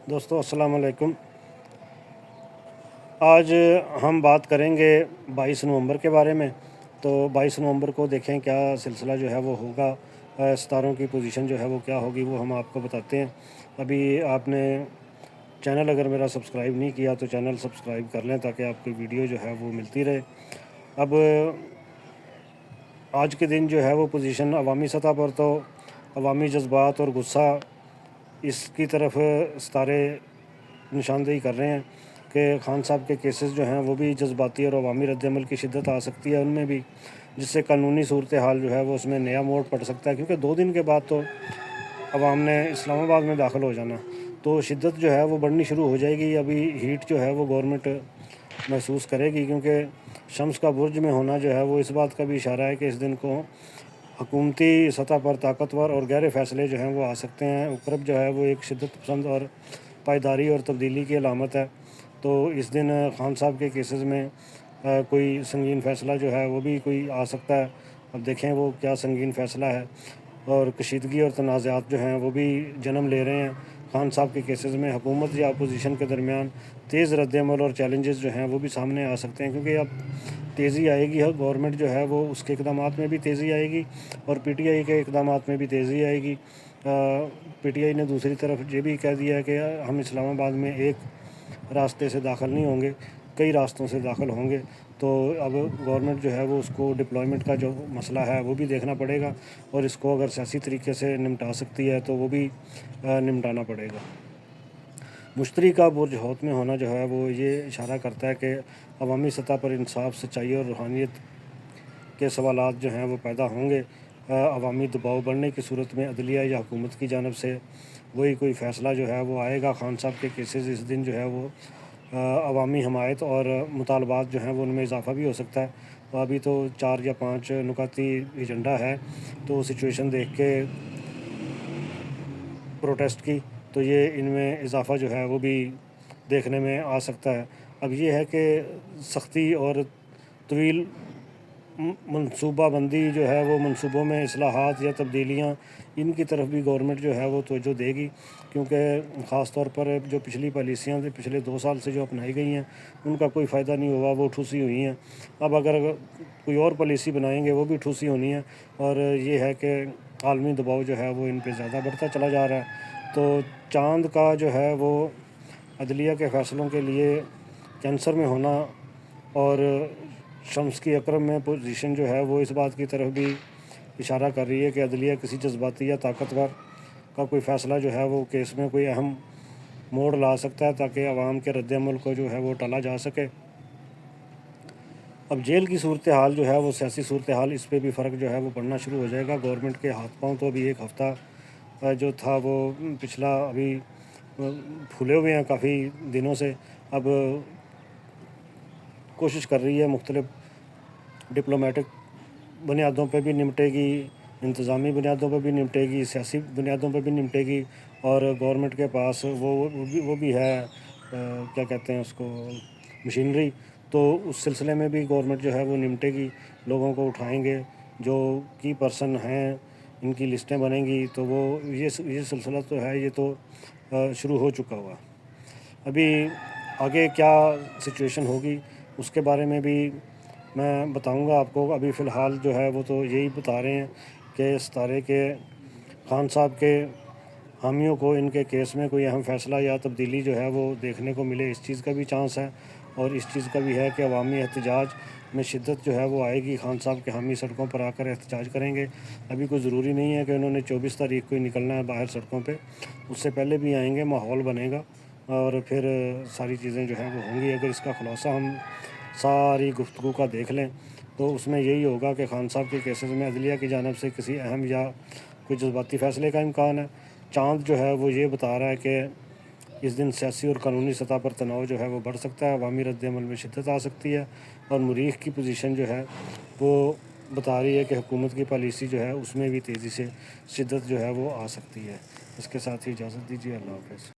دوستو السلام علیکم۔ آج ہم بات کریں گے 22 نومبر کے بارے میں۔ تو 22 نومبر کو دیکھیں کیا سلسلہ جو ہے وہ ہوگا، ستاروں کی پوزیشن جو ہے وہ کیا ہوگی، وہ ہم آپ کو بتاتے ہیں۔ ابھی آپ نے چینل اگر میرا سبسکرائب نہیں کیا تو چینل سبسکرائب کر لیں تاکہ آپ کی ویڈیو جو ہے وہ ملتی رہے۔ اب آج کے دن جو ہے وہ پوزیشن عوامی سطح پر تو عوامی جذبات اور غصہ اس کی طرف ستارے نشاندہی کر رہے ہیں کہ خان صاحب کے کیسز جو ہیں وہ بھی جذباتی اور عوامی رد عمل کی شدت آ سکتی ہے ان میں بھی، جس سے قانونی صورتحال جو ہے وہ اس میں نیا موڑ پڑ سکتا ہے، کیونکہ 2 دن کے بعد تو عوام نے اسلام آباد میں داخل ہو جانا، تو شدت جو ہے وہ بڑھنی شروع ہو جائے گی۔ ابھی ہیٹ جو ہے وہ گورنمنٹ محسوس کرے گی، کیونکہ شمس کا برج میں ہونا جو ہے وہ اس بات کا بھی اشارہ ہے کہ اس دن کو حکومتی سطح پر طاقتور اور گہرے فیصلے جو ہیں وہ آ سکتے ہیں۔ عقرب جو ہے وہ ایک شدت پسند اور پائیداری اور تبدیلی کی علامت ہے، تو اس دن خان صاحب کے کیسز میں کوئی سنگین فیصلہ جو ہے وہ بھی کوئی آ سکتا ہے۔ اب دیکھیں وہ کیا سنگین فیصلہ ہے، اور کشیدگی اور تنازعات جو ہیں وہ بھی جنم لے رہے ہیں خان صاحب کے کیسز میں۔ حکومت یا اپوزیشن کے درمیان تیز رد عمل اور چیلنجز جو ہیں وہ بھی سامنے آ سکتے ہیں، کیونکہ اب تیزی آئے گی، گورنمنٹ جو ہے وہ اس کے اقدامات میں بھی تیزی آئے گی اور پی ٹی آئی کے اقدامات میں بھی تیزی آئے گی۔ پی ٹی آئی نے دوسری طرف یہ بھی کہہ دیا ہے کہ ہم اسلام آباد میں ایک راستے سے داخل نہیں ہوں گے، کئی راستوں سے داخل ہوں گے۔ تو اب گورنمنٹ جو ہے وہ اس کو ڈپلائمنٹ کا جو مسئلہ ہے وہ بھی دیکھنا پڑے گا، اور اس کو اگر سیاسی طریقے سے نمٹا سکتی ہے تو وہ بھی نمٹانا پڑے گا۔ مشترکہ برج حوت میں ہونا جو ہے وہ یہ اشارہ کرتا ہے کہ عوامی سطح پر انصاف، سچائی اور روحانیت کے سوالات جو ہیں وہ پیدا ہوں گے۔ عوامی دباؤ بڑھنے کی صورت میں عدلیہ یا حکومت کی جانب سے وہی کوئی فیصلہ جو ہے وہ آئے گا۔ خان صاحب کے کیسز اس دن جو ہے وہ عوامی حمایت اور مطالبات جو ہیں وہ ان میں اضافہ بھی ہو سکتا ہے۔ تو ابھی تو 4 یا 5 نکاتی ایجنڈا ہے، تو سچویشن دیکھ کے پروٹیسٹ کی تو یہ ان میں اضافہ جو ہے وہ بھی دیکھنے میں آ سکتا ہے۔ اب یہ ہے کہ سختی اور طویل منصوبہ بندی جو ہے وہ منصوبوں میں اصلاحات یا تبدیلیاں، ان کی طرف بھی گورنمنٹ جو ہے وہ توجہ دے گی، کیونکہ خاص طور پر جو پچھلی پالیسیاں تھیں پچھلے 2 سال سے جو اپنائی گئی ہیں ان کا کوئی فائدہ نہیں ہوا، وہ ٹھوسی ہوئی ہیں۔ اب اگر کوئی اور پالیسی بنائیں گے وہ بھی ٹھوسی ہونی ہے، اور یہ ہے کہ عالمی دباؤ جو ہے وہ ان پہ زیادہ بڑھتا چلا جا رہا ہے۔ تو چاند کا جو ہے وہ عدلیہ کے فیصلوں کے لیے کینسر میں ہونا اور شمس کی عقرب میں پوزیشن جو ہے وہ اس بات کی طرف بھی اشارہ کر رہی ہے کہ عدلیہ کسی جذباتی یا طاقتور کا کوئی فیصلہ جو ہے وہ کیس میں کوئی اہم موڑ لا سکتا ہے، تاکہ عوام کے رد عمل کو جو ہے وہ ٹالا جا سکے۔ اب جیل کی صورتحال جو ہے وہ سیاسی صورتحال، اس پہ بھی فرق جو ہے وہ پڑنا شروع ہو جائے گا۔ گورنمنٹ کے ہاتھ پاؤں تو ابھی ایک ہفتہ جو تھا وہ پچھلا ابھی پھولے ہوئے ہیں کافی دنوں سے۔ اب کوشش کر رہی ہے مختلف ڈپلومیٹک بنیادوں پہ بھی نمٹے گی، انتظامی بنیادوں پہ بھی نمٹے گی، سیاسی بنیادوں پہ بھی نمٹے گی، اور گورنمنٹ کے پاس وہ بھی ہے کیا کہتے ہیں اس کو، مشینری۔ تو اس سلسلے میں بھی گورنمنٹ جو ہے وہ نمٹے گی، لوگوں کو اٹھائیں گے جو کی پرسن ہیں، ان کی لسٹیں بنیں گی، تو وہ یہ سلسلہ تو ہے، یہ تو شروع ہو چکا ہوا۔ ابھی آگے کیا سچویشن ہوگی اس کے بارے میں بھی میں بتاؤں گا آپ کو۔ ابھی فی الحال جو ہے وہ تو یہی بتا رہے ہیں کہ ستارے کے خان صاحب کے حامیوں کو ان کے کیس میں کوئی اہم فیصلہ یا تبدیلی جو ہے وہ دیکھنے کو ملے، اس چیز کا بھی چانس ہے، اور اس چیز کا بھی ہے کہ عوامی احتجاج میں شدت جو ہے وہ آئے گی۔ خان صاحب کے حامی سڑکوں پر آ کر احتجاج کریں گے۔ ابھی کوئی ضروری نہیں ہے کہ انہوں نے 24 تاریخ کو ہی نکلنا ہے باہر سڑکوں پہ، اس سے پہلے بھی آئیں گے، ماحول بنے گا اور پھر ساری چیزیں جو ہیں وہ ہوں گی۔ اگر اس کا خلاصہ ہم ساری گفتگو کا دیکھ لیں تو اس میں یہی ہوگا کہ خان صاحب کے کیسز میں عدلیہ کی جانب سے کسی اہم یا کوئی جذباتی فیصلے کا امکان ہے۔ چاند جو ہے وہ یہ بتا رہا ہے کہ اس دن سیاسی اور قانونی سطح پر تناؤ جو ہے وہ بڑھ سکتا ہے، عوامی رد عمل میں شدت آ سکتی ہے، اور مریخ کی پوزیشن جو ہے وہ بتا رہی ہے کہ حکومت کی پالیسی جو ہے اس میں بھی تیزی سے شدت جو ہے وہ آ سکتی ہے۔ اس کے ساتھ ہی اجازت دیجیے، اللہ حافظ۔